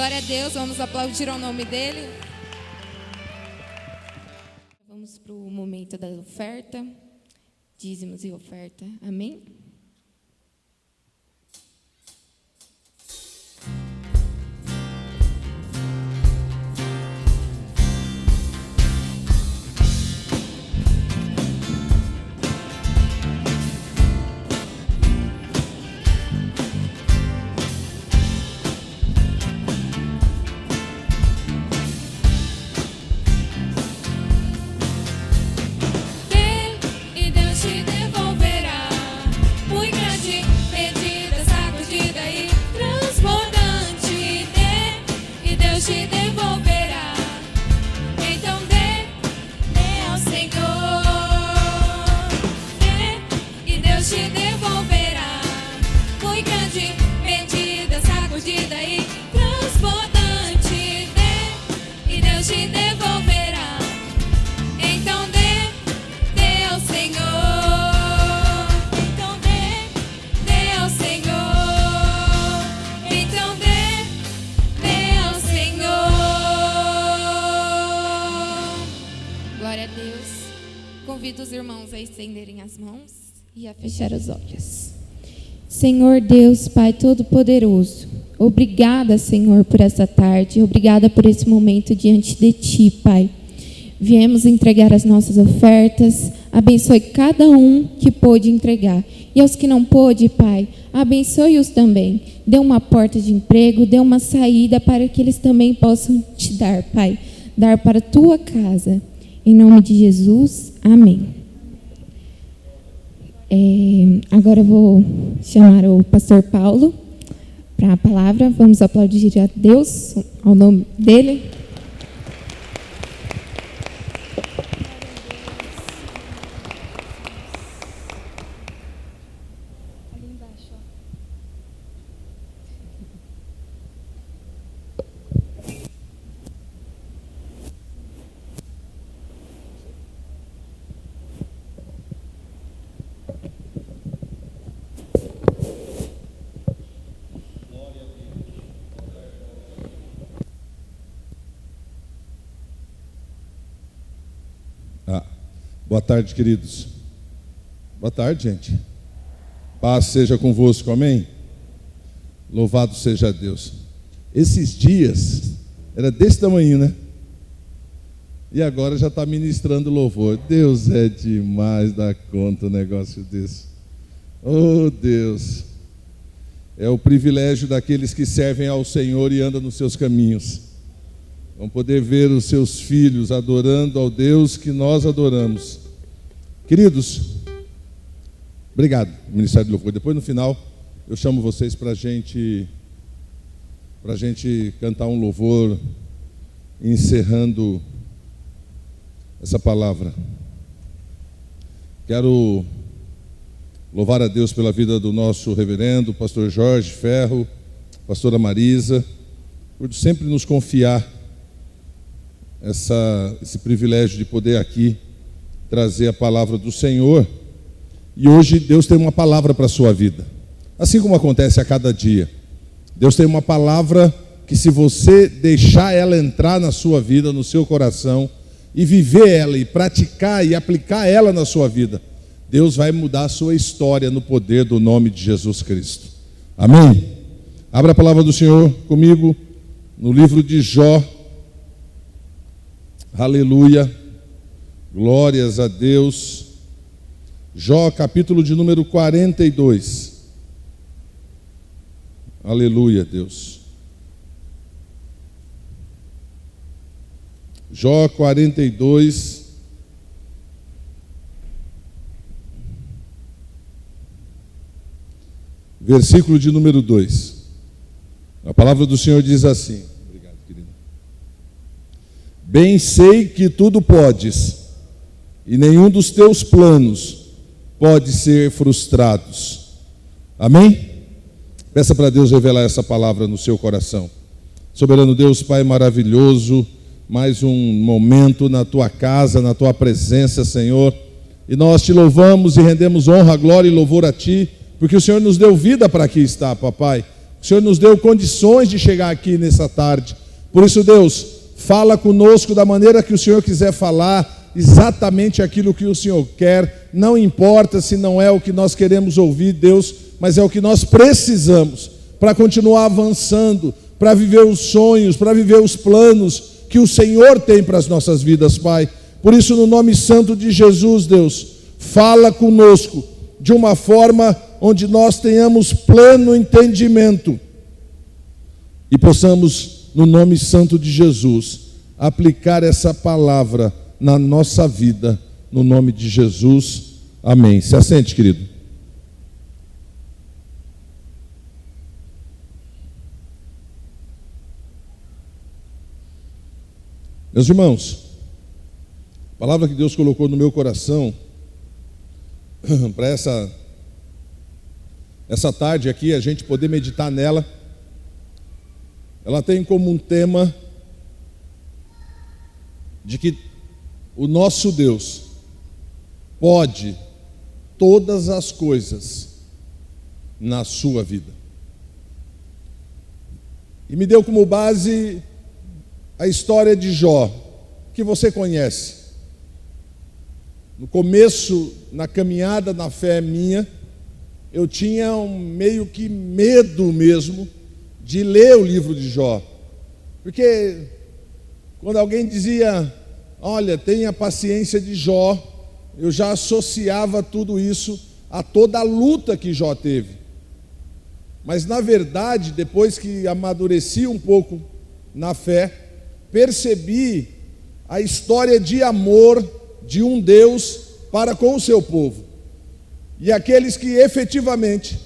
Glória a Deus, vamos aplaudir ao nome dele. Vamos para o momento da oferta, dízimos e oferta, amém? Convido os irmãos a estenderem as mãos e a fechar os olhos. Senhor Deus, Pai Todo-Poderoso, obrigada, Senhor, por essa tarde, obrigada por esse momento diante de Ti, Pai. Viemos entregar as nossas ofertas, abençoe cada um que pôde entregar. E aos que não pôde, Pai, abençoe-os também. Dê uma porta de emprego, dê uma saída para que eles também possam Te dar, Pai. Dar para a Tua casa. Em nome de Jesus, amém. Agora eu vou chamar o pastor Paulo para a palavra. Vamos aplaudir a Deus, ao nome dele. Boa tarde, queridos. Boa tarde, gente. Paz seja convosco, amém? Louvado seja Deus. Esses dias, era desse tamanho, né? E agora já está ministrando louvor. Deus é demais da conta um negócio desse. Oh, Deus. É o privilégio daqueles que servem ao Senhor e andam nos seus caminhos. Vão poder ver os seus filhos adorando ao Deus que nós adoramos. Queridos, obrigado, Ministério do Louvor. Depois, no final, eu chamo vocês para a gente cantar um louvor, encerrando essa palavra. Quero louvar a Deus pela vida do nosso reverendo, pastor Jorge Ferro, pastora Marisa, por sempre nos confiar esse privilégio de poder aqui trazer a palavra do Senhor. E hoje Deus tem uma palavra para a sua vida, assim como acontece a cada dia. Deus tem uma palavra que, se você deixar ela entrar na sua vida, no seu coração, e viver ela, e praticar e aplicar ela na sua vida, Deus vai mudar a sua história no poder do nome de Jesus Cristo. Amém? Abra a palavra do Senhor comigo no livro de Jó. Aleluia, glórias a Deus. Jó, capítulo de número 42. Aleluia, Deus. Jó 42. Versículo de número 2. A palavra do Senhor diz assim: bem sei que tudo podes, e nenhum dos teus planos pode ser frustrados. Amém? Peça para Deus revelar essa palavra no seu coração. Soberano Deus, Pai maravilhoso, mais um momento na tua casa, na tua presença, Senhor. E nós te louvamos e rendemos honra, glória e louvor a ti, porque o Senhor nos deu vida para aqui estar, papai. O Senhor nos deu condições de chegar aqui nessa tarde. Por isso, Deus, fala conosco da maneira que o Senhor quiser falar, exatamente aquilo que o Senhor quer. Não importa se não é o que nós queremos ouvir, Deus, mas é o que nós precisamos para continuar avançando, para viver os sonhos, para viver os planos que o Senhor tem para as nossas vidas, Pai. Por isso, no nome santo de Jesus, Deus, fala conosco de uma forma onde nós tenhamos pleno entendimento e possamos, no nome santo de Jesus, aplicar essa palavra na nossa vida, no nome de Jesus. Amém. Se assente, querido. Meus irmãos, a palavra que Deus colocou no meu coração para essa tarde aqui, a gente poder meditar nela, ela tem como um tema de que o nosso Deus pode todas as coisas na sua vida. E me deu como base a história de Jó, que você conhece. No começo, na caminhada na fé minha, eu tinha meio que medo mesmo de ler o livro de Jó. Porque quando alguém dizia, olha, tenha paciência de Jó, eu já associava tudo isso a toda a luta que Jó teve. Mas na verdade, depois que amadureci um pouco na fé, percebi a história de amor de um Deus para com o seu povo. E aqueles que efetivamente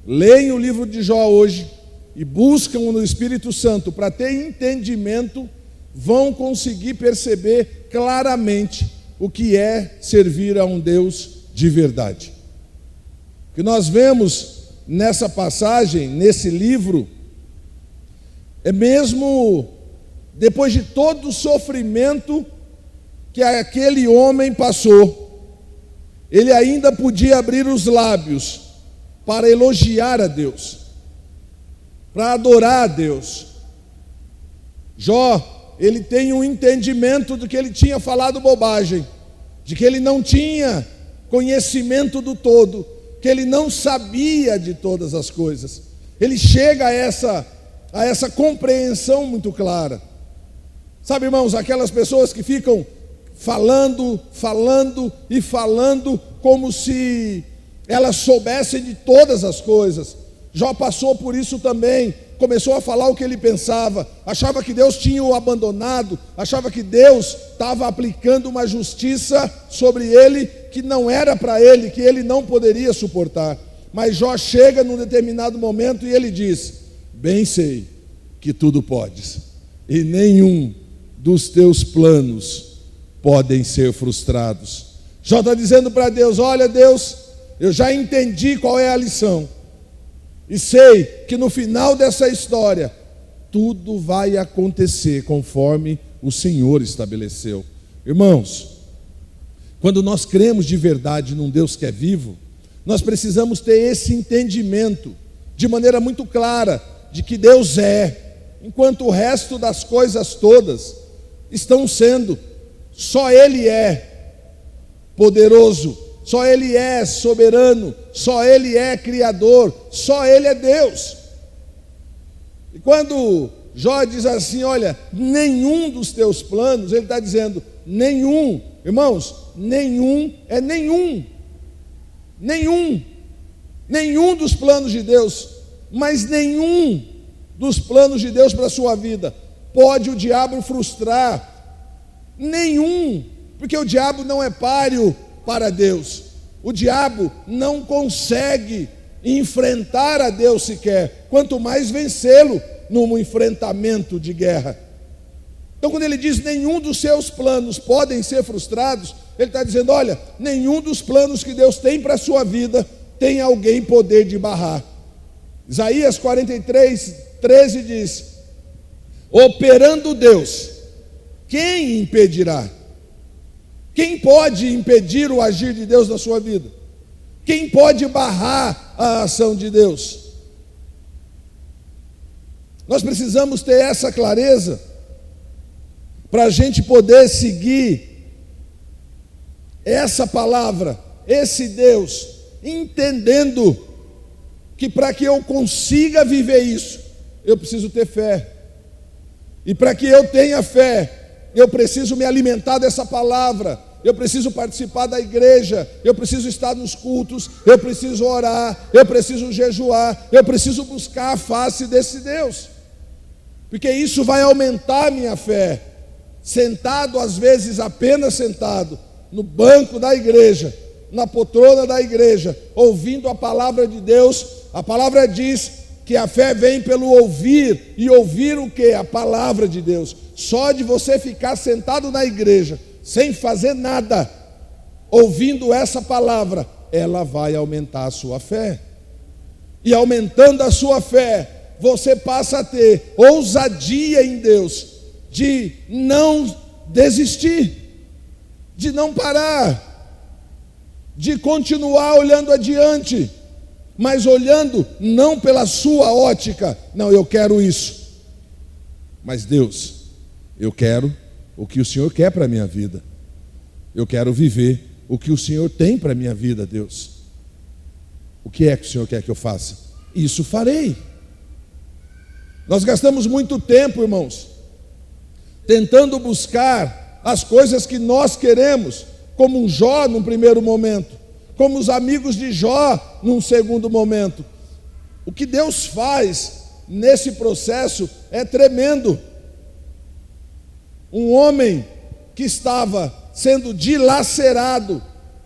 leem o livro de Jó hoje e buscam no Espírito Santo para ter entendimento, vão conseguir perceber claramente o que é servir a um Deus de verdade. O que nós vemos nessa passagem, nesse livro, é mesmo depois de todo o sofrimento que aquele homem passou, ele ainda podia abrir os lábios para elogiar a Deus, para adorar a Deus. Jó, ele tem um entendimento de que ele tinha falado bobagem, de que ele não tinha conhecimento do todo, que ele não sabia de todas as coisas. Ele chega a essa compreensão muito clara. Sabe, irmãos, aquelas pessoas que ficam falando e falando como se elas soubessem de todas as coisas. Jó passou por isso também, começou a falar o que ele pensava, achava que Deus tinha o abandonado, achava que Deus estava aplicando uma justiça sobre ele que não era para ele, que ele não poderia suportar. Mas Jó chega num determinado momento e ele diz, bem sei que tudo podes, e nenhum dos teus planos podem ser frustrados. Jó está dizendo para Deus, olha Deus, eu já entendi qual é a lição, e sei que no final dessa história, tudo vai acontecer conforme o Senhor estabeleceu. Irmãos, quando nós cremos de verdade num Deus que é vivo, nós precisamos ter esse entendimento, de maneira muito clara, de que Deus é, enquanto o resto das coisas todas estão sendo. Só Ele é poderoso, só Ele é soberano, só Ele é criador, só Ele é Deus. E quando Jó diz assim, olha, nenhum dos teus planos, ele está dizendo, nenhum, irmãos, nenhum é nenhum, nenhum dos planos de Deus, mas nenhum dos planos de Deus para a sua vida pode o diabo frustrar. Nenhum, porque o diabo não é páreo para Deus. O diabo não consegue enfrentar a Deus sequer, quanto mais vencê-lo num enfrentamento de guerra. Então quando ele diz nenhum dos seus planos podem ser frustrados, ele está dizendo, olha, nenhum dos planos que Deus tem para a sua vida tem alguém poder de barrar. Isaías 43:13 diz, operando Deus, quem impedirá? Quem pode impedir o agir de Deus na sua vida? Quem pode barrar a ação de Deus? Nós precisamos ter essa clareza para a gente poder seguir essa palavra, esse Deus, entendendo que para que eu consiga viver isso, eu preciso ter fé. E para que eu tenha fé, eu preciso me alimentar dessa palavra, eu preciso participar da igreja, eu preciso estar nos cultos, eu preciso orar, eu preciso jejuar, eu preciso buscar a face desse Deus, porque isso vai aumentar a minha fé. Sentado, às vezes apenas sentado, no banco da igreja, na poltrona da igreja, ouvindo a palavra de Deus, a palavra diz que a fé vem pelo ouvir, e ouvir o quê? A palavra de Deus. Só de você ficar sentado na igreja, sem fazer nada, ouvindo essa palavra, ela vai aumentar a sua fé. E aumentando a sua fé, você passa a ter ousadia em Deus, de não desistir, de não parar, de continuar olhando adiante, mas olhando não pela sua ótica, não, eu quero isso, mas Deus, eu quero o que o Senhor quer para a minha vida, eu quero viver o que o Senhor tem para a minha vida, Deus. O que é que o Senhor quer que eu faça? Isso farei. Nós gastamos muito tempo, irmãos, tentando buscar as coisas que nós queremos, como um Jó num primeiro momento, como os amigos de Jó num segundo momento. O que Deus faz nesse processo é tremendo. Um homem que estava sendo dilacerado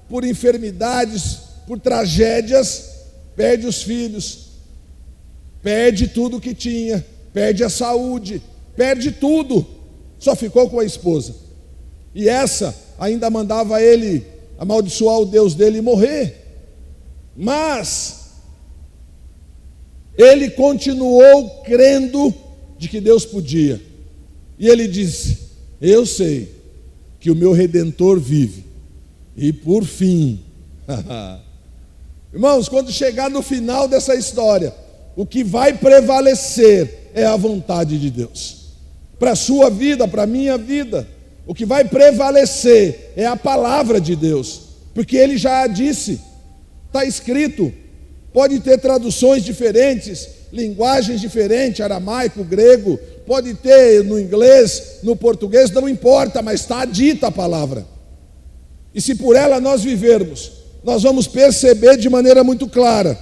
por enfermidades, por tragédias, perde os filhos, perde tudo que tinha, perde a saúde, perde tudo, só ficou com a esposa. E essa ainda mandava ele amaldiçoar o Deus dele e morrer. Mas ele continuou crendo de que Deus podia. E ele disse: eu sei que o meu Redentor vive. E por fim, irmãos, quando chegar no final dessa história, o que vai prevalecer é a vontade de Deus. Para a sua vida, para a minha vida, o que vai prevalecer é a palavra de Deus, porque Ele já disse, está escrito. Pode ter traduções diferentes, linguagens diferentes, aramaico, grego, pode ter no inglês, no português, não importa, mas está dita a palavra. E se por ela nós vivermos, nós vamos perceber de maneira muito clara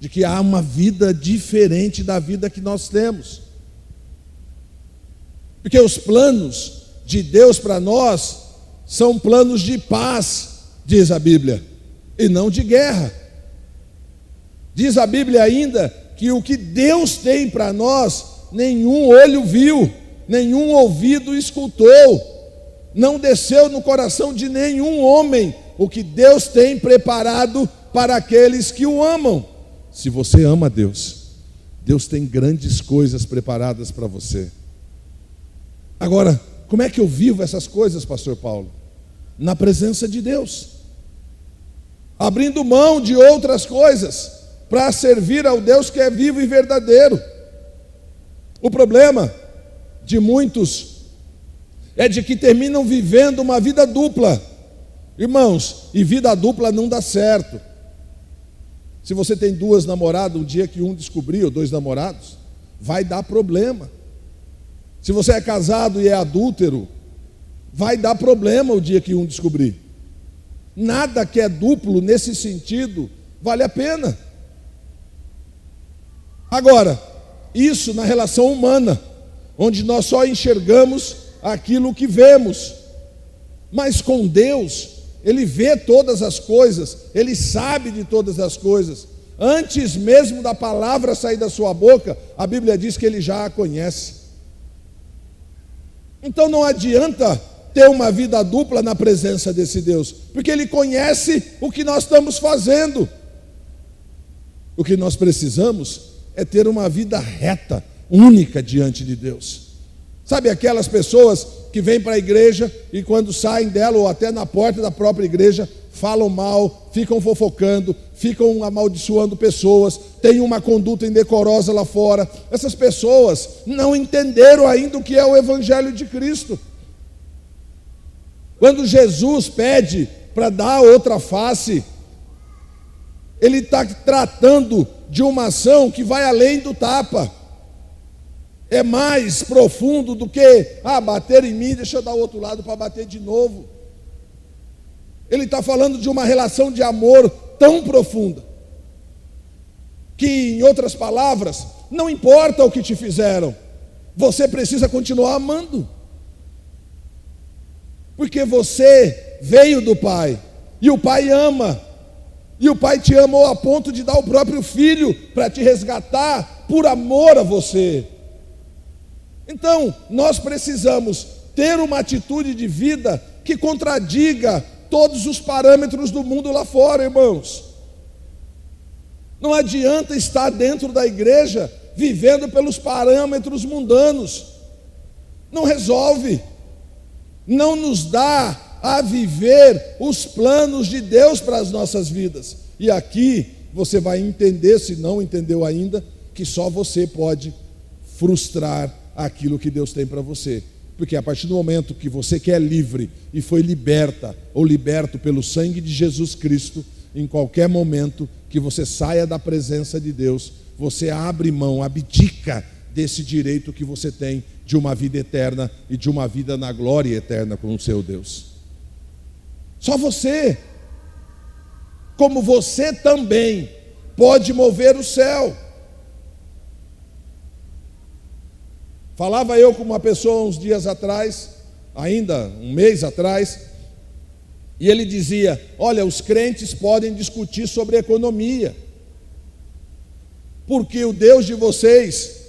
de que há uma vida diferente da vida que nós temos. Porque os planos de Deus para nós são planos de paz, diz a Bíblia, e não de guerra. Diz a Bíblia ainda que o que Deus tem para nós, nenhum olho viu, nenhum ouvido escutou, não desceu no coração de nenhum homem o que Deus tem preparado para aqueles que o amam. Se você ama Deus, Deus tem grandes coisas preparadas para você. Agora, como é que eu vivo essas coisas, pastor Paulo? Na presença de Deus, abrindo mão de outras coisas para servir ao Deus que é vivo e verdadeiro. O problema de muitos é de que terminam vivendo uma vida dupla. Irmãos, e vida dupla não dá certo. Se você tem duas namoradas, um dia que um descobrir, ou dois namorados, vai dar problema. Se você é casado e é adúltero, vai dar problema o dia que um descobrir. Nada que é duplo nesse sentido vale a pena. Agora, isso na relação humana, onde nós só enxergamos aquilo que vemos. Mas com Deus, Ele vê todas as coisas, Ele sabe de todas as coisas. Antes mesmo da palavra sair da sua boca, a Bíblia diz que Ele já a conhece. Então não adianta ter uma vida dupla na presença desse Deus, porque Ele conhece o que nós estamos fazendo. O que nós precisamos é ter uma vida reta, única diante de Deus. Sabe aquelas pessoas que vêm para a igreja e quando saem dela, ou até na porta da própria igreja, falam mal, ficam fofocando, ficam amaldiçoando pessoas, têm uma conduta indecorosa lá fora. Essas pessoas não entenderam ainda o que é o Evangelho de Cristo. Quando Jesus pede para dar outra face, Ele está tratando de uma ação que vai além do tapa. É mais profundo do que, bater em mim, deixa eu dar o outro lado para bater de novo. Ele está falando de uma relação de amor tão profunda, que, em outras palavras, não importa o que te fizeram, você precisa continuar amando. Porque você veio do Pai, e o Pai ama, e o Pai te amou a ponto de dar o próprio Filho para te resgatar por amor a você. Então, nós precisamos ter uma atitude de vida que contradiga todos os parâmetros do mundo lá fora, irmãos. Não adianta estar dentro da igreja vivendo pelos parâmetros mundanos. Não resolve. Não nos dá a viver os planos de Deus para as nossas vidas. E aqui você vai entender, se não entendeu ainda, que só você pode frustrar aquilo que Deus tem para você. Porque a partir do momento que você que é livre e foi liberta ou liberto pelo sangue de Jesus Cristo, em qualquer momento que você saia da presença de Deus, você abre mão, abdica desse direito que você tem de uma vida eterna e de uma vida na glória eterna com o seu Deus. Só você, como você também, pode mover o céu. Falava eu com uma pessoa uns dias atrás, ainda um mês atrás, e ele dizia: olha, os crentes podem discutir sobre economia, porque o Deus de vocês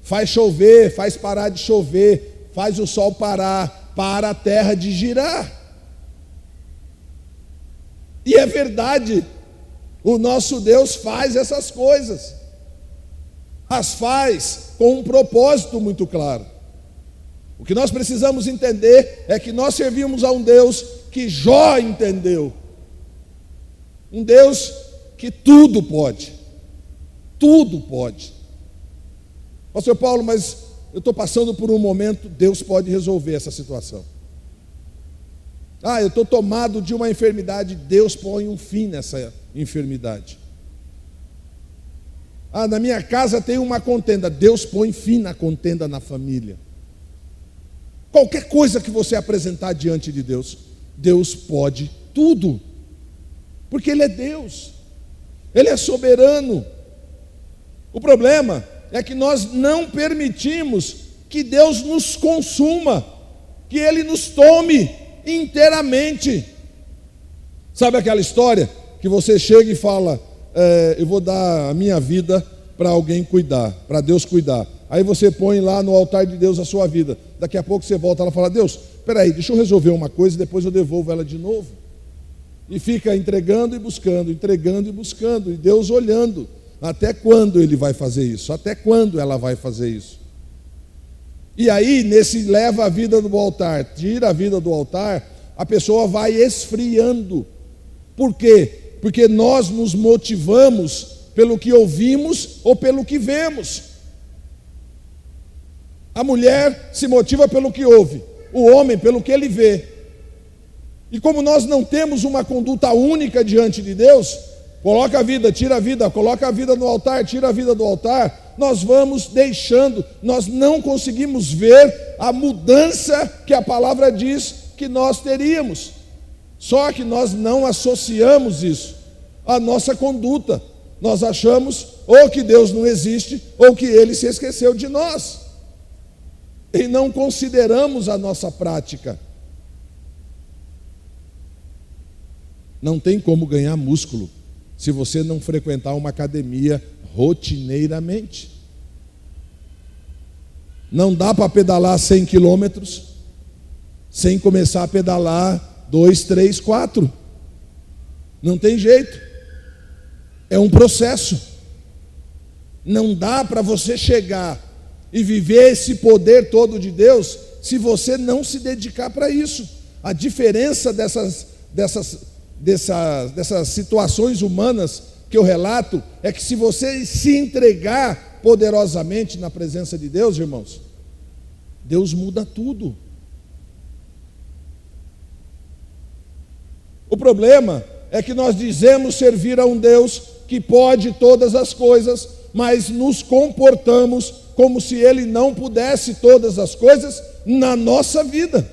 faz chover, faz parar de chover, faz o sol parar, para a terra de girar. E é verdade, o nosso Deus faz essas coisas, as faz com um propósito muito claro. O que nós precisamos entender é que nós servimos a um Deus que Jó entendeu, um Deus que tudo pode, tudo pode. Pastor Paulo, mas eu estou passando por um momento, Deus pode resolver essa situação. Eu estou tomado de uma enfermidade, Deus põe um fim nessa enfermidade. Na minha casa tem uma contenda, Deus põe fim na contenda na família. Qualquer coisa que você apresentar diante de Deus, Deus pode tudo, porque Ele é Deus, Ele é soberano. O problema é que nós não permitimos que Deus nos consuma, que Ele nos tome inteiramente. Sabe aquela história que você chega e fala: eu vou dar a minha vida para alguém cuidar, para Deus cuidar. Aí você põe lá no altar de Deus a sua vida. Daqui a pouco você volta lá e fala: Deus, espera aí, deixa eu resolver uma coisa e depois eu devolvo ela de novo. E fica entregando e buscando, e Deus olhando. Até quando Ele vai fazer isso? Até quando ela vai fazer isso? E aí, nesse leva a vida do altar, tira a vida do altar, a pessoa vai esfriando. Por quê? Porque nós nos motivamos pelo que ouvimos ou pelo que vemos. A mulher se motiva pelo que ouve, o homem pelo que ele vê. E como nós não temos uma conduta única diante de Deus, coloca a vida, tira a vida, coloca a vida no altar, tira a vida do altar, nós vamos deixando, nós não conseguimos ver a mudança que a palavra diz que nós teríamos. Só que nós não associamos isso à nossa conduta. Nós achamos ou que Deus não existe ou que Ele se esqueceu de nós. E não consideramos a nossa prática. Não tem como ganhar músculo se você não frequentar uma academia rotineiramente. Não dá para pedalar 100 quilômetros sem começar a pedalar 2, 3, 4. Não tem jeito. É um processo. Não dá para você chegar e viver esse poder todo de Deus se você não se dedicar para isso. A diferença dessas dessas situações humanas que eu relato é que se você se entregar poderosamente na presença de Deus, irmãos, Deus muda tudo. O problema é que nós dizemos servir a um Deus que pode todas as coisas, mas nos comportamos como se Ele não pudesse todas as coisas na nossa vida.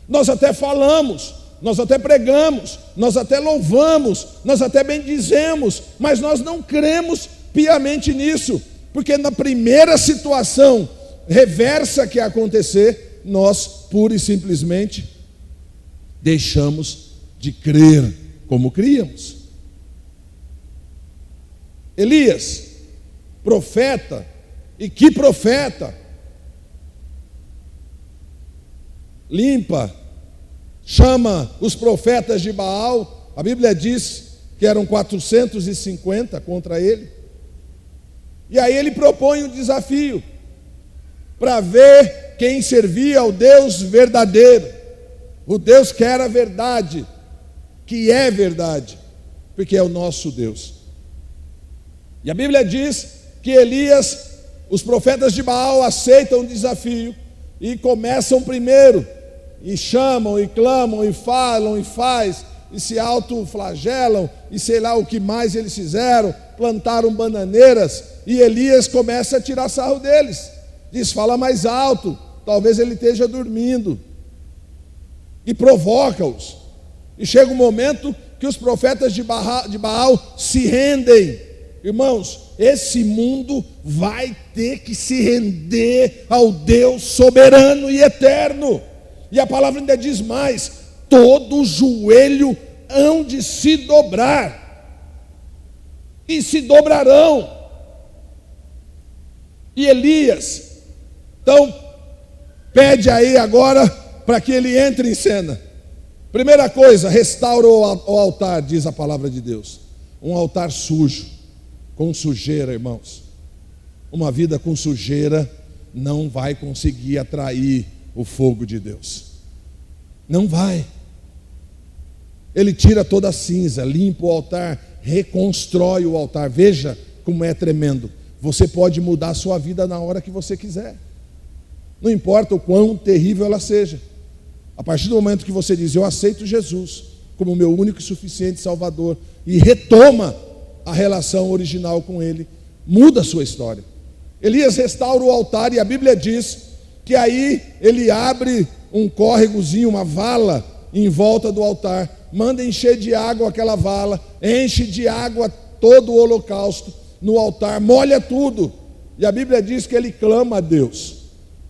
Nós até falamos, nós até pregamos, nós até louvamos, nós até bendizemos, mas nós não cremos piamente nisso, porque na primeira situação reversa que acontecer, nós pura e simplesmente deixamos de crer como críamos. Elias, profeta, e que profeta, limpa, chama os profetas de Baal, a Bíblia diz que eram 450 contra ele, e aí ele propõe um desafio, para ver quem servia ao Deus verdadeiro, o Deus que era verdade, que é verdade, porque é o nosso Deus. E a Bíblia diz que Elias, os profetas de Baal aceitam o desafio e começam primeiro, e chamam, e clamam, e falam, e faz, e se autoflagelam, e sei lá o que mais eles fizeram, plantaram bananeiras, e Elias começa a tirar sarro deles, diz, fala mais alto, talvez ele esteja dormindo, e provoca-os, e chega um momento que os profetas de Baal se rendem. Irmãos, esse mundo vai ter que se render ao Deus soberano e eterno. E a palavra ainda diz mais: todo joelho hão de se dobrar, e se dobrarão. E Elias, então, pede aí agora para que ele entre em cena. Primeira coisa, restaura o altar, diz a palavra de Deus. Um altar sujo, com sujeira, irmãos. Uma vida com sujeira não vai conseguir atrair o fogo de Deus. Não vai. Ele tira toda a cinza, limpa o altar, reconstrói o altar. Veja como é tremendo. Você pode mudar a sua vida na hora que você quiser. Não importa o quão terrível ela seja. A partir do momento que você diz, eu aceito Jesus como meu único e suficiente Salvador, e retoma a relação original com Ele, muda a sua história. Elias restaura o altar, e a Bíblia diz que aí ele abre um córregozinho, uma vala em volta do altar, manda encher de água aquela vala, enche de água todo o holocausto no altar, molha tudo, e a Bíblia diz que ele clama a Deus,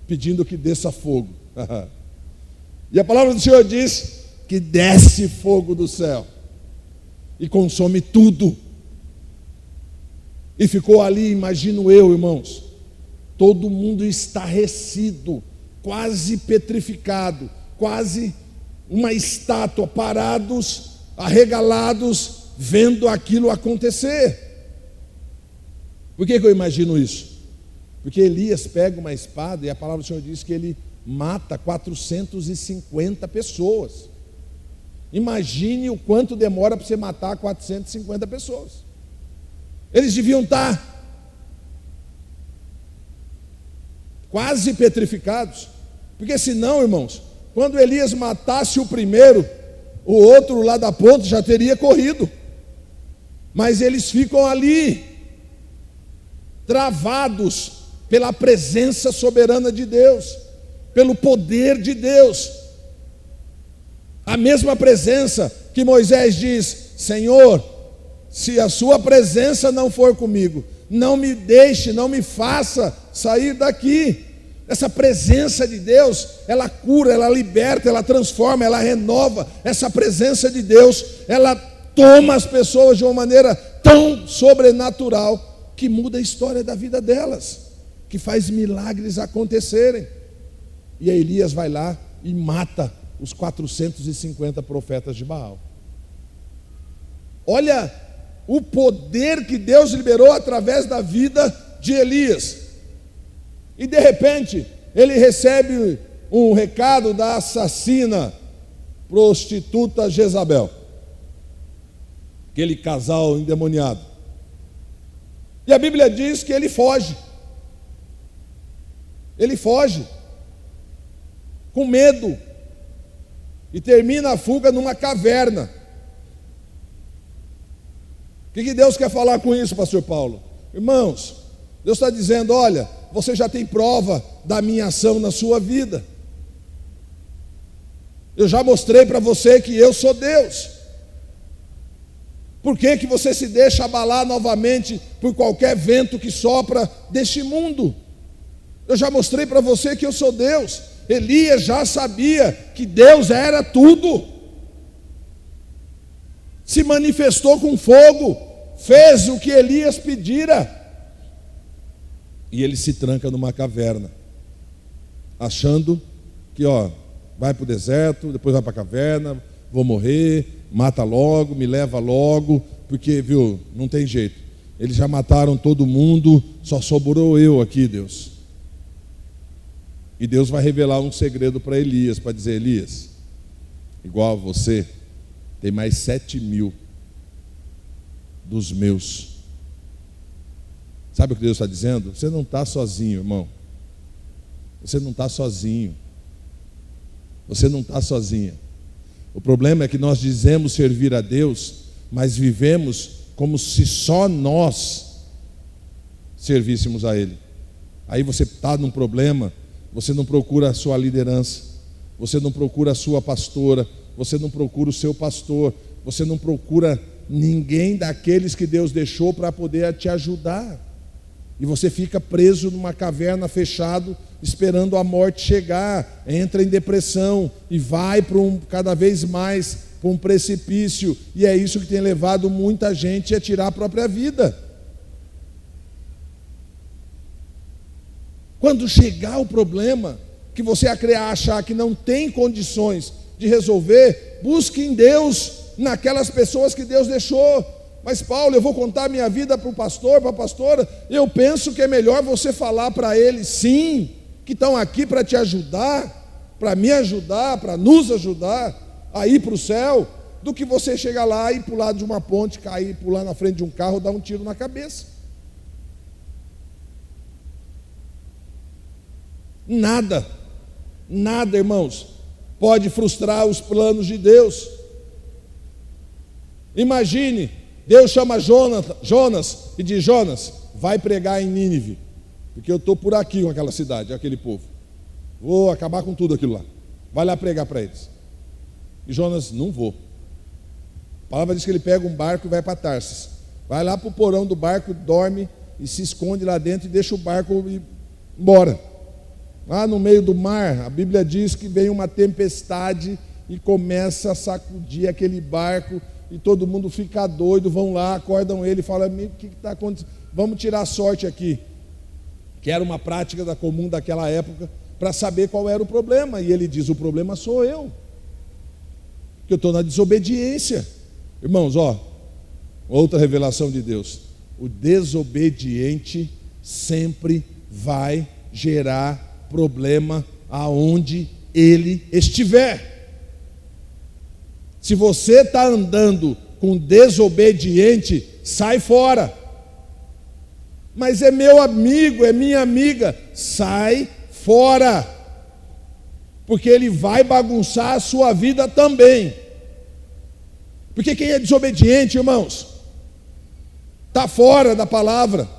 pedindo que desça fogo. E a palavra do Senhor diz que desce fogo do céu e consome tudo. E ficou ali, imagino eu, irmãos, todo mundo estarrecido, quase petrificado, quase uma estátua, parados, arregalados, vendo aquilo acontecer. Por que eu imagino isso? Porque Elias pega uma espada, e a palavra do Senhor diz que ele mata 450 pessoas. Imagine o quanto demora para você matar 450 pessoas. Eles deviam estar quase petrificados, porque senão, irmãos, quando Elias matasse o primeiro, o outro lá da ponta já teria corrido. Mas eles ficam ali, travados pela presença soberana de Deus, pelo poder de Deus. A mesma presença que Moisés diz, Senhor, se a sua presença não for comigo, não me deixe, não me faça sair daqui. Essa presença de Deus, ela cura, ela liberta, ela transforma, ela renova. Essa presença de Deus, ela toma as pessoas de uma maneira tão sobrenatural que muda a história da vida delas, que faz milagres acontecerem. E aí Elias vai lá e mata os 450 profetas de Baal. Olha o poder que Deus liberou através da vida de Elias. E de repente, ele recebe um recado da assassina prostituta Jezabel, aquele casal endemoniado. E a Bíblia diz que ele foge. Ele foge com medo e termina a fuga numa caverna. O que Deus quer falar com isso, pastor Paulo? Irmãos, Deus está dizendo: olha, você já tem prova da minha ação na sua vida. Eu já mostrei para você que eu sou Deus. Por que você se deixa abalar novamente por qualquer vento que sopra deste mundo? Eu já mostrei para você que eu sou Deus. Elias já sabia que Deus era tudo. Se manifestou com fogo, fez o que Elias pedira. E ele se tranca numa caverna, achando que vai para o deserto, depois vai para a caverna, vou morrer, mata logo, me leva logo, porque, não tem jeito. Eles já mataram todo mundo, só sobrou eu aqui, Deus. E Deus vai revelar um segredo para Elias, para dizer: Elias, igual a você, tem mais 7.000 dos meus. Sabe o que Deus está dizendo? Você não está sozinho, irmão. Você não está sozinho. Você não está sozinha. O problema é que nós dizemos servir a Deus, mas vivemos como se só nós servíssemos a Ele. Aí você está num problema, você não procura a sua liderança, você não procura a sua pastora, você não procura o seu pastor, você não procura ninguém daqueles que Deus deixou para poder te ajudar. E você fica preso numa caverna fechado, esperando a morte chegar, entra em depressão e vai cada vez mais para um precipício. E é isso que tem levado muita gente a tirar a própria vida. Quando chegar o problema, que você achar que não tem condições de resolver, busque em Deus, naquelas pessoas que Deus deixou. Mas Paulo, eu vou contar minha vida para o pastor, para a pastora. Eu penso que é melhor você falar para eles, sim, que estão aqui para te ajudar, para me ajudar, para nos ajudar a ir para o céu, do que você chegar lá e pular de uma ponte, cair, pular na frente de um carro, dar um tiro na cabeça. Nada, irmãos, pode frustrar os planos de Deus. Imagine, Deus chama Jonas e diz: Jonas, vai pregar em Nínive, porque eu estou por aqui com aquela cidade, aquele povo. Vou acabar com tudo aquilo lá. Vai lá pregar para eles. E Jonas: não vou. A palavra diz que ele pega um barco e vai para Tarsis. Vai lá para o porão do barco, dorme e se esconde lá dentro e deixa o barco ir embora. Lá no meio do mar, a Bíblia diz que vem uma tempestade e começa a sacudir aquele barco. E todo mundo fica doido, vão lá, acordam ele e falam: o que está acontecendo? Vamos tirar a sorte aqui. Que era uma prática comum daquela época, para saber qual era o problema. E ele diz: o problema sou eu, que eu estou na desobediência. Irmãos, outra revelação de Deus: o desobediente sempre vai gerar problema aonde ele estiver. Se você está andando com desobediente, sai fora. Mas é meu amigo, é minha amiga, sai fora. Porque ele vai bagunçar a sua vida também. Porque quem é desobediente, irmãos, está fora da palavra.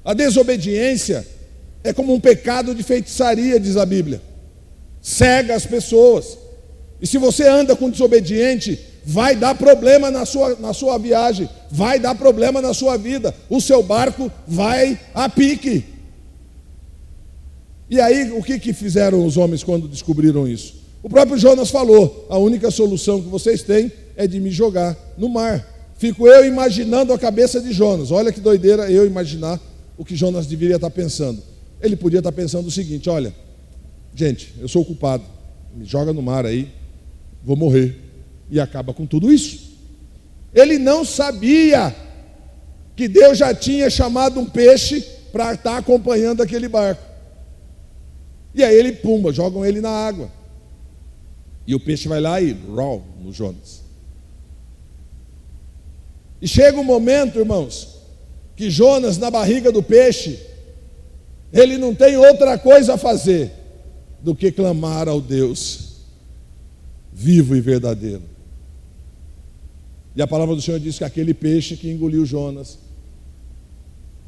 A desobediência é como um pecado de feitiçaria, diz a Bíblia. Cega as pessoas. E se você anda com desobediente, vai dar problema na sua viagem, vai dar problema na sua vida, o seu barco vai a pique. E aí, o que fizeram os homens quando descobriram isso? O próprio Jonas falou: a única solução que vocês têm é de me jogar no mar. Fico eu imaginando a cabeça de Jonas. Olha que doideira eu imaginar o que Jonas deveria estar pensando. Ele podia estar pensando o seguinte: olha, gente, eu sou o culpado, me joga no mar aí, vou morrer. E acaba com tudo isso. Ele não sabia que Deus já tinha chamado um peixe para estar acompanhando aquele barco. E aí jogam ele na água. E o peixe vai lá e raw no Jonas. E chega um momento, irmãos, que Jonas, na barriga do peixe, ele não tem outra coisa a fazer do que clamar ao Deus vivo e verdadeiro. E a palavra do Senhor diz que aquele peixe que engoliu Jonas,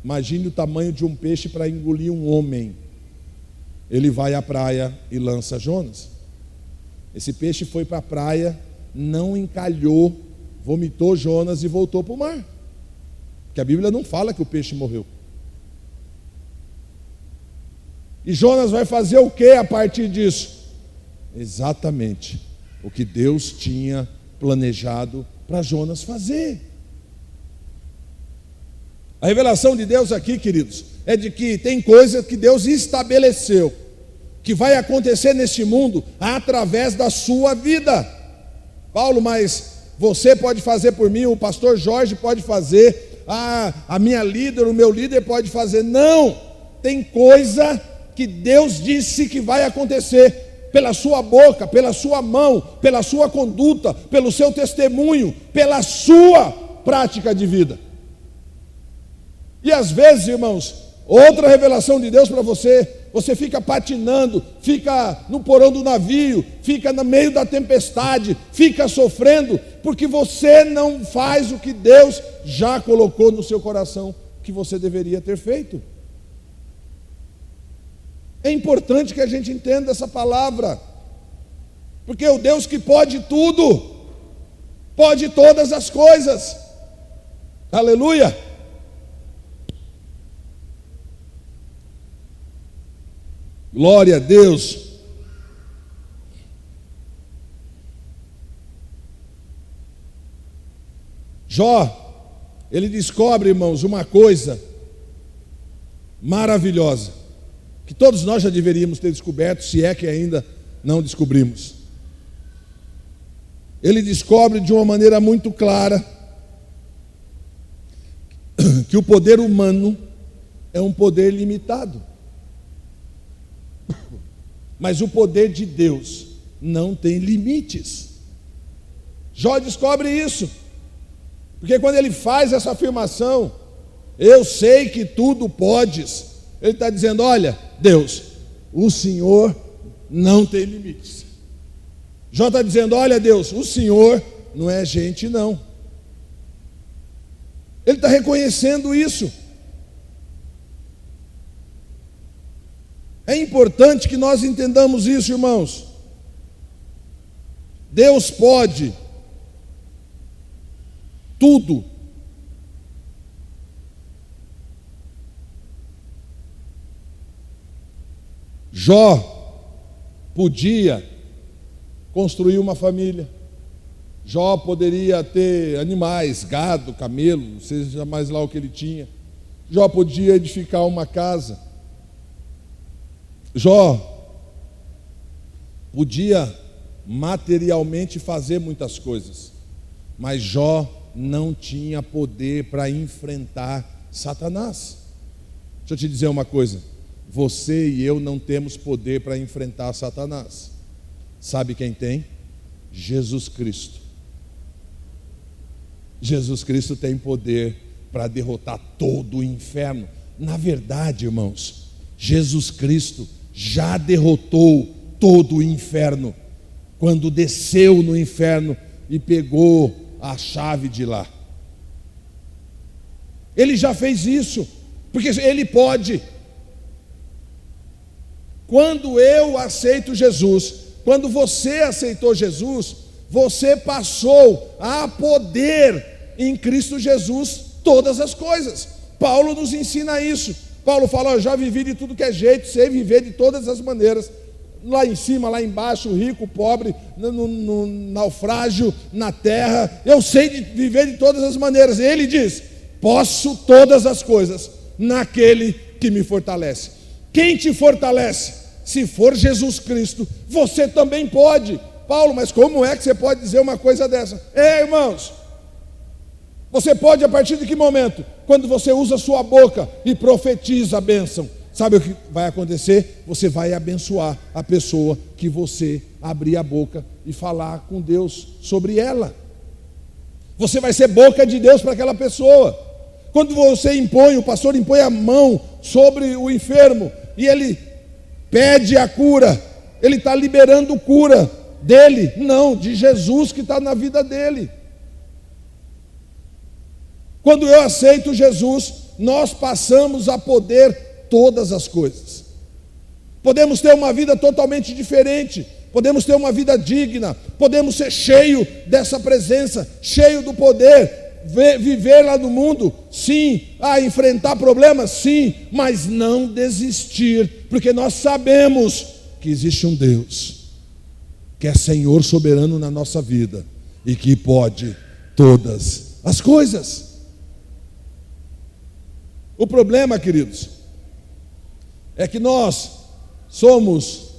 imagine o tamanho de um peixe para engolir um homem. Ele vai à praia e lança Jonas. Esse peixe foi para a praia, não encalhou, vomitou Jonas e voltou para o mar. Porque a Bíblia não fala que o peixe morreu. E Jonas vai fazer o que a partir disso? Exatamente o que Deus tinha planejado para Jonas fazer. A revelação de Deus aqui, queridos, é de que tem coisas que Deus estabeleceu, que vai acontecer neste mundo através da sua vida. Paulo, mas você pode fazer por mim, o pastor Jorge pode fazer, a minha líder, o meu líder pode fazer. Não, tem coisa que Deus disse que vai acontecer pela sua boca, pela sua mão, pela sua conduta, pelo seu testemunho, pela sua prática de vida. E às vezes, irmãos, outra revelação de Deus para você, você fica patinando, fica no porão do navio, fica no meio da tempestade, fica sofrendo, porque você não faz o que Deus já colocou no seu coração que você deveria ter feito. É importante que a gente entenda essa palavra, porque o Deus que pode tudo, pode todas as coisas. Aleluia! Glória a Deus. Jó, ele descobre, irmãos, uma coisa maravilhosa, que todos nós já deveríamos ter descoberto, se é que ainda não descobrimos. Ele descobre de uma maneira muito clara que o poder humano é um poder limitado. Mas o poder de Deus não tem limites. Jó descobre isso, porque quando ele faz essa afirmação, eu sei que tudo podes, ele está dizendo, olha, Deus, o Senhor não tem limites. Jó está dizendo, olha Deus, o Senhor não é gente não. Ele está reconhecendo isso. É importante que nós entendamos isso, irmãos. Deus pode tudo. Jó podia construir uma família. Jó poderia ter animais, gado, camelo, seja mais lá o que ele tinha. Jó podia edificar uma casa. Jó podia materialmente fazer muitas coisas, mas Jó não tinha poder para enfrentar Satanás. Deixa eu te dizer uma coisa, você e eu não temos poder para enfrentar Satanás. Sabe quem tem? Jesus Cristo. Jesus Cristo tem poder para derrotar todo o inferno. Na verdade, irmãos, Jesus Cristo já derrotou todo o inferno, quando desceu no inferno e pegou a chave de lá. Ele já fez isso, porque ele pode. Quando eu aceito Jesus, quando você aceitou Jesus, você passou a poder em Cristo Jesus todas as coisas. Paulo nos ensina isso. Paulo fala, eu já vivi de tudo que é jeito, sei viver de todas as maneiras, lá em cima, lá embaixo, rico, pobre, no naufrágio, na terra, eu sei viver de todas as maneiras. Ele diz, posso todas as coisas naquele que me fortalece. Quem te fortalece? Se for Jesus Cristo, você também pode. Paulo, mas como é que você pode dizer uma coisa dessa? Irmãos, você pode a partir de que momento? Quando você usa a sua boca e profetiza a bênção. sabe o que vai acontecer? Você vai abençoar a pessoa que você abrir a boca e falar com Deus sobre ela. Você vai ser boca de Deus para aquela pessoa. Quando você impõe, o pastor impõe a mão sobre o enfermo e ele pede a cura, ele está liberando cura dele, não, de Jesus que está na vida dele. Quando eu aceito Jesus, nós passamos a poder todas as coisas. Podemos ter uma vida totalmente diferente, podemos ter uma vida digna, podemos ser cheio dessa presença, cheio do poder, viver lá no mundo, sim, enfrentar problemas, sim, mas não desistir, porque nós sabemos que existe um Deus, que é Senhor soberano na nossa vida, e que pode todas as coisas. O problema, queridos, é que nós somos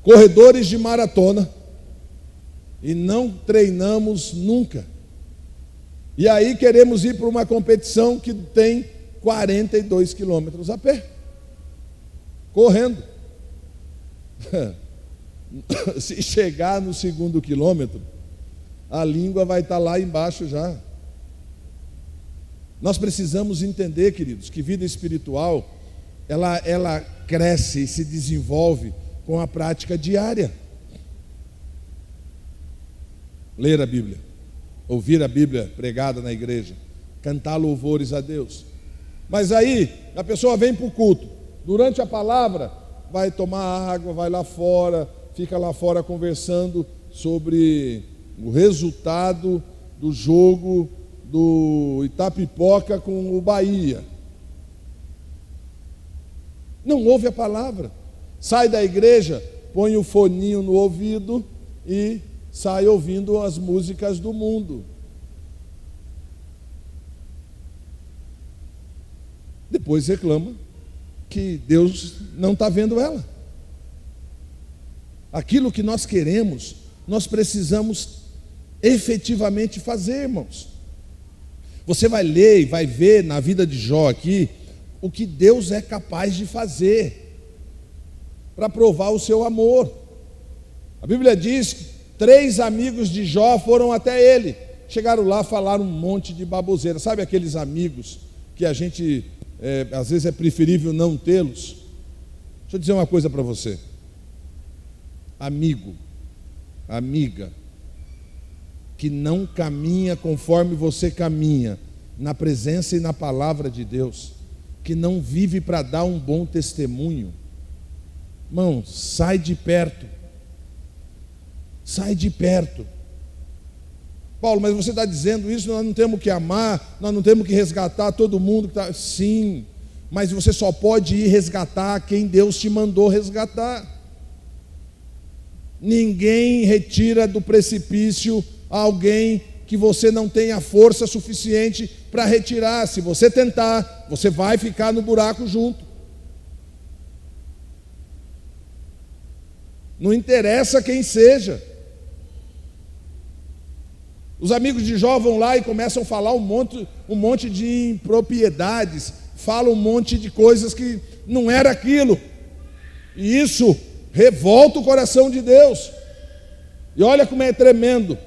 corredores de maratona e não treinamos nunca. E aí queremos ir para uma competição que tem 42 quilômetros a pé, correndo. Se chegar no segundo quilômetro, a língua vai estar lá embaixo já. Nós precisamos entender, queridos, que vida espiritual, ela cresce e se desenvolve com a prática diária. Ler a Bíblia, ouvir a Bíblia pregada na igreja, cantar louvores a Deus. Mas aí, a pessoa vem para o culto, durante a palavra, vai tomar água, vai lá fora, fica lá fora conversando sobre o resultado do jogo do Itapipoca com o Bahia. Não ouve a palavra. Sai da igreja, põe o foninho no ouvido e sai ouvindo as músicas do mundo. Depois reclama que Deus não está vendo ela. Aquilo que nós queremos, nós precisamos efetivamente fazer, irmãos. Você vai ler e vai ver na vida de Jó aqui o que Deus é capaz de fazer para provar o seu amor. A Bíblia diz que 3 amigos de Jó foram até ele, chegaram lá, falaram um monte de baboseira. Sabe aqueles amigos que a gente, às vezes é preferível não tê-los? Deixa eu dizer uma coisa para você. Amigo, amiga, que não caminha conforme você caminha, na presença e na palavra de Deus, que não vive para dar um bom testemunho, irmão, sai de perto. Sai de perto. Paulo, mas você está dizendo isso, nós não temos que amar, nós não temos que resgatar todo mundo que está. Sim, mas você só pode ir resgatar quem Deus te mandou resgatar. Ninguém retira do precipício alguém que você não tenha força suficiente para retirar. Se você tentar, você vai ficar no buraco junto. Não interessa quem seja. Os amigos de Jó vão lá e começam a falar um monte de impropriedades, falam um monte de coisas que não era aquilo. E isso revolta o coração de Deus. E olha como é tremendo.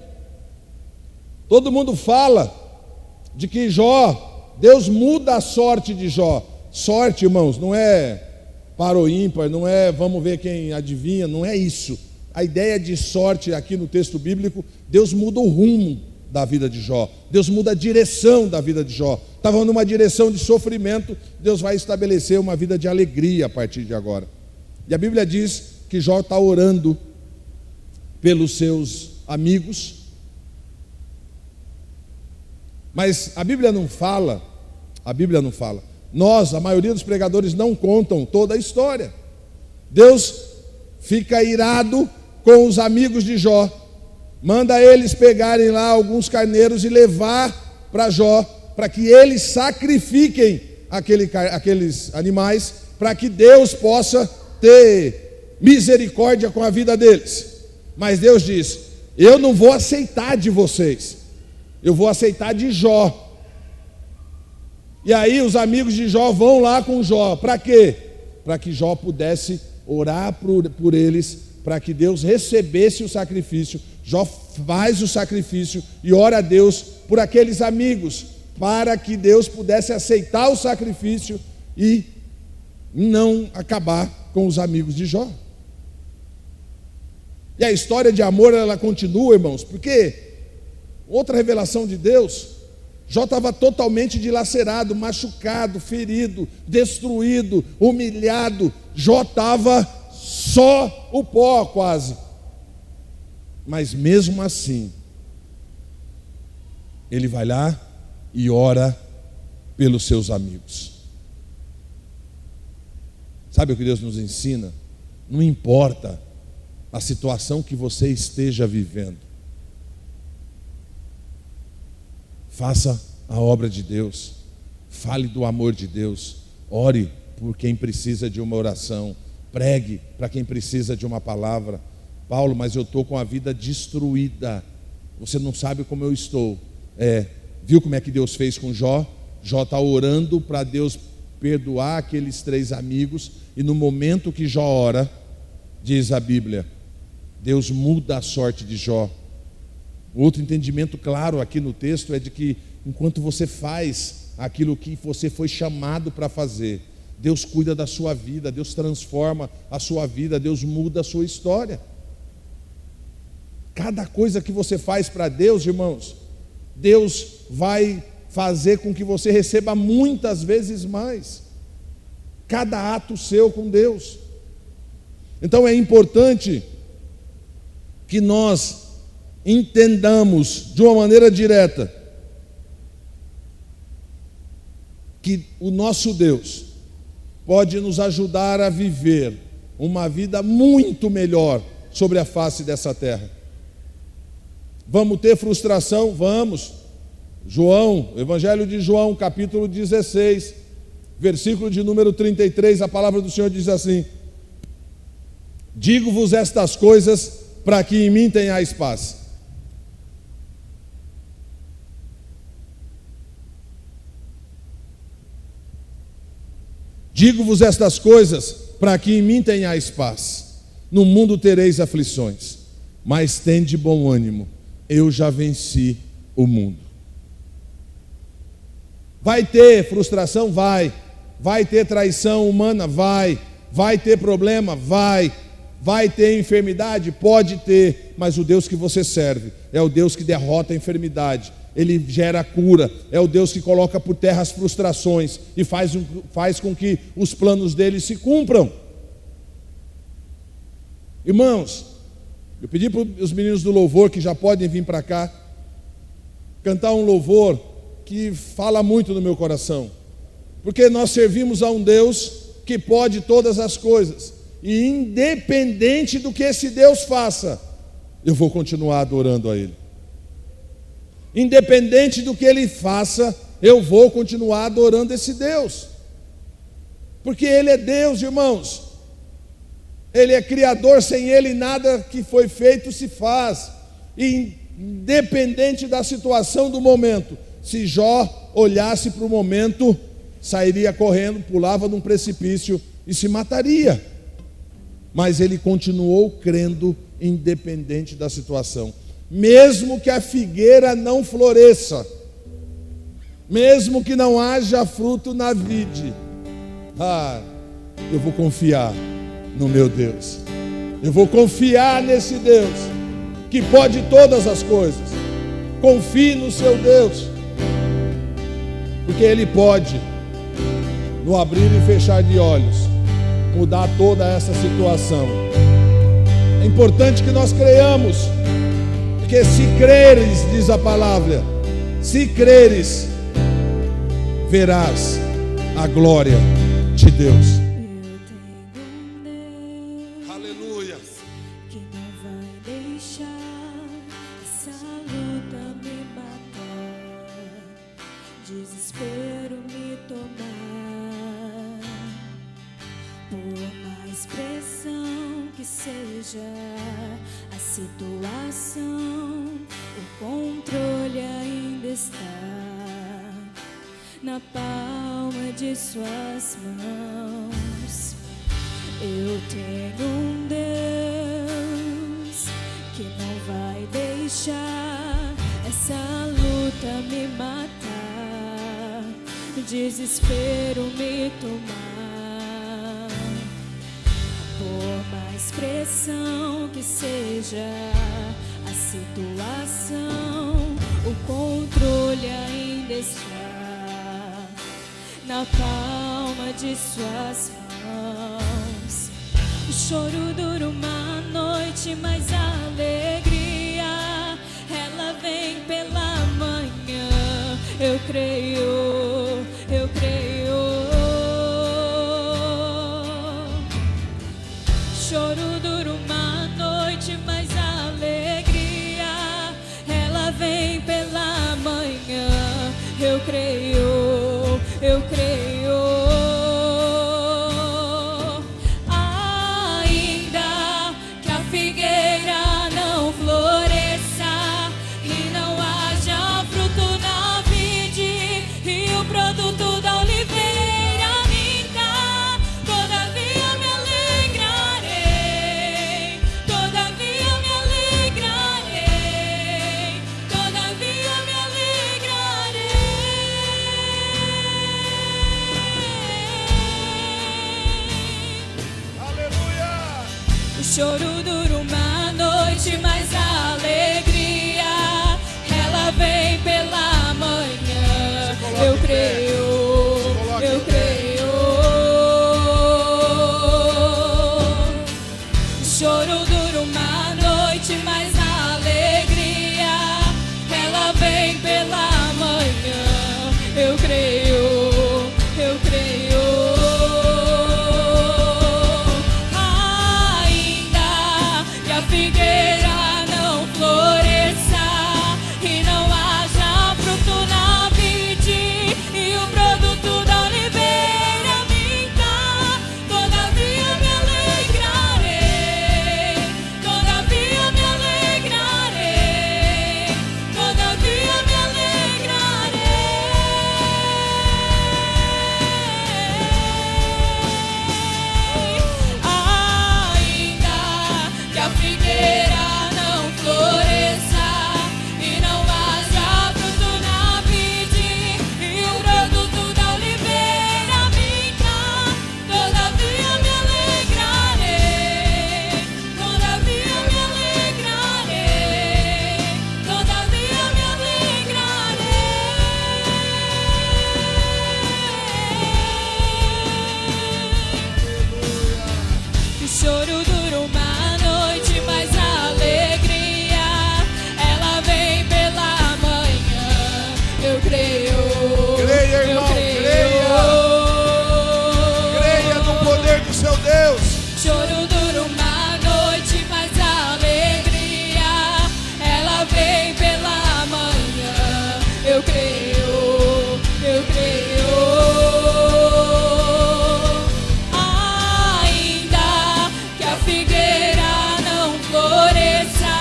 Todo mundo fala de que Jó, Deus muda a sorte de Jó. Sorte, irmãos, não é par ou ímpar, não é vamos ver quem adivinha, não é isso. A ideia de sorte aqui no texto bíblico, Deus muda o rumo da vida de Jó, Deus muda a direção da vida de Jó. Estava numa direção de sofrimento, Deus vai estabelecer uma vida de alegria a partir de agora. E a Bíblia diz que Jó está orando pelos seus amigos, mas a Bíblia não fala, nós, a maioria dos pregadores não contam toda a história. Deus fica irado com os amigos de Jó, manda eles pegarem lá alguns carneiros e levar para Jó, para que eles sacrifiquem aqueles animais, para que Deus possa ter misericórdia com a vida deles. Mas Deus diz: eu não vou aceitar de vocês, eu vou aceitar de Jó. E aí os amigos de Jó vão lá com Jó, para quê? para que Jó pudesse orar por eles, para que Deus recebesse o sacrifício. Jó faz o sacrifício e ora a Deus por aqueles amigos, para que Deus pudesse aceitar o sacrifício e não acabar com os amigos de Jó. E a história de amor, ela continua, irmãos, porque outra revelação de Deus, Jó estava totalmente dilacerado, machucado, ferido, destruído, humilhado. Jó estava só o pó quase. Mas mesmo assim, ele vai lá e ora pelos seus amigos. Sabe o que Deus nos ensina? Não importa a situação que você esteja vivendo, faça a obra de Deus, fale do amor de Deus, ore por quem precisa de uma oração, pregue para quem precisa de uma palavra. Paulo, mas eu estou com a vida destruída, você não sabe como eu estou. Viu como é que Deus fez com Jó? Jó está orando para Deus perdoar aqueles 3 amigos, e no momento que Jó ora, diz a Bíblia, Deus muda a sorte de Jó. Outro entendimento claro aqui no texto é de que enquanto você faz aquilo que você foi chamado para fazer, Deus cuida da sua vida, Deus transforma a sua vida, Deus muda a sua história. Cada coisa que você faz para Deus, irmãos, Deus vai fazer com que você receba muitas vezes mais. Cada ato seu com Deus. Então é importante que nós entendamos de uma maneira direta que o nosso Deus pode nos ajudar a viver uma vida muito melhor sobre a face dessa terra. Vamos ter frustração? Vamos. João, Evangelho de João, capítulo 16, versículo de número 33, a palavra do Senhor diz assim: digo-vos estas coisas para que em mim tenhais paz. Digo-vos estas coisas para que em mim tenhais paz. No mundo tereis aflições, mas tende bom ânimo, eu já venci o mundo. Vai ter frustração? Vai. Vai ter traição humana? Vai. Vai ter problema? Vai. Vai ter enfermidade? Pode ter. Mas o Deus que você serve é o Deus que derrota a enfermidade. Ele gera cura. É o Deus que coloca por terra as frustrações e faz com que os planos dele se cumpram. Irmãos, eu pedi para os meninos do louvor, que já podem vir para cá, cantar um louvor que fala muito no meu coração, porque nós servimos a um Deus que pode todas as coisas, e independente do que esse Deus faça, eu vou continuar adorando a Ele. Independente do que Ele faça, eu vou continuar adorando esse Deus, porque Ele é Deus, irmãos. Ele é Criador, sem Ele nada que foi feito se faz. E independente da situação do momento, se Jó olhasse para o momento, sairia correndo, pulava num precipício e se mataria. Mas ele continuou crendo, independente da situação. Mesmo que a figueira não floresça, mesmo que não haja fruto na vide, eu vou confiar no meu Deus. Eu vou confiar nesse Deus que pode todas as coisas. Confie no seu Deus, porque Ele pode, no abrir e fechar de olhos, mudar toda essa situação. É importante que nós creiamos, porque se creres, diz a palavra, se creres, verás a glória de Deus. A situação, o controle ainda está na palma de suas mãos. Eu tenho um Deus que não vai deixar essa luta me matar, o desespero me tomar. Por mais pressão que seja a situação, o controle ainda está na palma de suas mãos. O choro dura uma noite, mas a alegria ela vem pela manhã. Eu creio, eu creio. Choro dura uma noite, mas a alegria ela vem pela manhã. Eu creio, eu creio. Ainda que a figueira não floresça e não haja fruto na vide e o produto da oliveira minta, todavia me alegrarei, todavia me alegrarei, todavia me alegrarei. Aleluia! O choro dura uma noite, mas a alegria ela vem pela manhã. Eu creio, eu creio. O choro dura uma noite, mas a alegria ela vem pela manhã. Eu creio, eu creio. Ainda que a figueira não floresça e não haja fruto na vide e o produto da oliveira minta, todavia me alegrarei, todavia me alegrarei, todavia me alegrarei. Ainda que a figueira não floresça e não haja fruto na vide e o produto da oliveira minta, todavia me alegrarei, todavia me alegrarei, todavia me alegrarei. O choro dura uma noite, mas a alegria ela vem pela manhã. Eu creio, Creia, irmão, eu creio. Creia no poder do seu Deus. Choro dura uma noite, mas a alegria ela vem pela manhã. Eu creio, eu creio. Ainda que a figueira não floresça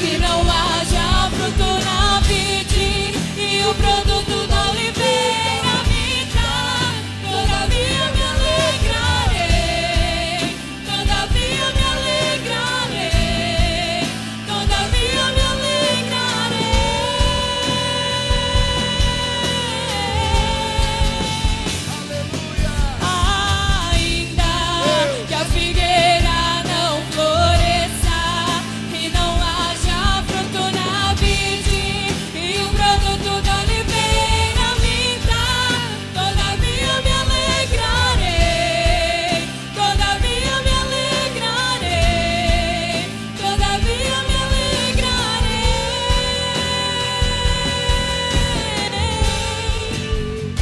e não haja fruto na vide e o produto da oliveira minta, todavia me alegrarei, todavia me alegrarei, todavia me alegrarei. Ainda que a figueira não floresça e não haja fruto na vide e o produto da oliveira minta, todavia me alegrarei, todavia me alegrarei, todavia me alegrarei.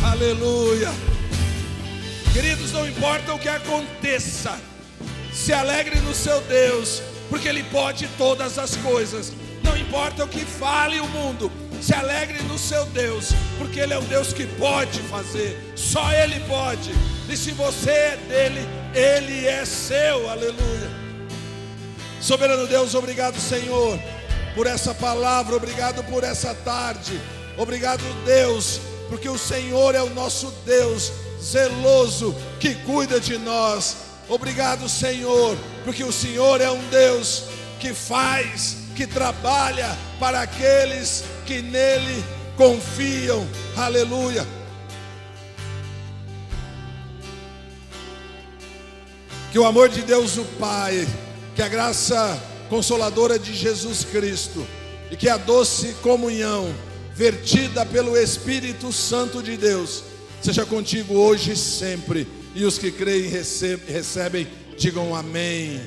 Aleluia. Queridos, não importa o que aconteça, se alegre no seu Deus, porque Ele pode todas as coisas. Não importa o que fale o mundo, se alegre no seu Deus, porque Ele é o Deus que pode fazer, só Ele pode. E se você é dele, Ele é seu. Aleluia. Soberano Deus, obrigado, Senhor, por essa palavra, obrigado por essa tarde. Obrigado, Deus, porque o Senhor é o nosso Deus zeloso, que cuida de nós. Obrigado, Senhor, porque o Senhor é um Deus que faz, que trabalha para aqueles que nele confiam. Aleluia. Que o amor de Deus o Pai, que a graça consoladora de Jesus Cristo e que a doce comunhão vertida pelo Espírito Santo de Deus seja contigo hoje e sempre. E os que creem recebem, digam amém.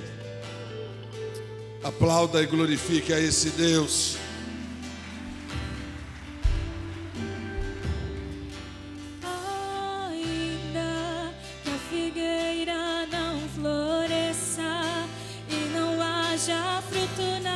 Aplauda e glorifique a esse Deus. Ainda que a figueira não floresça e não haja fruto na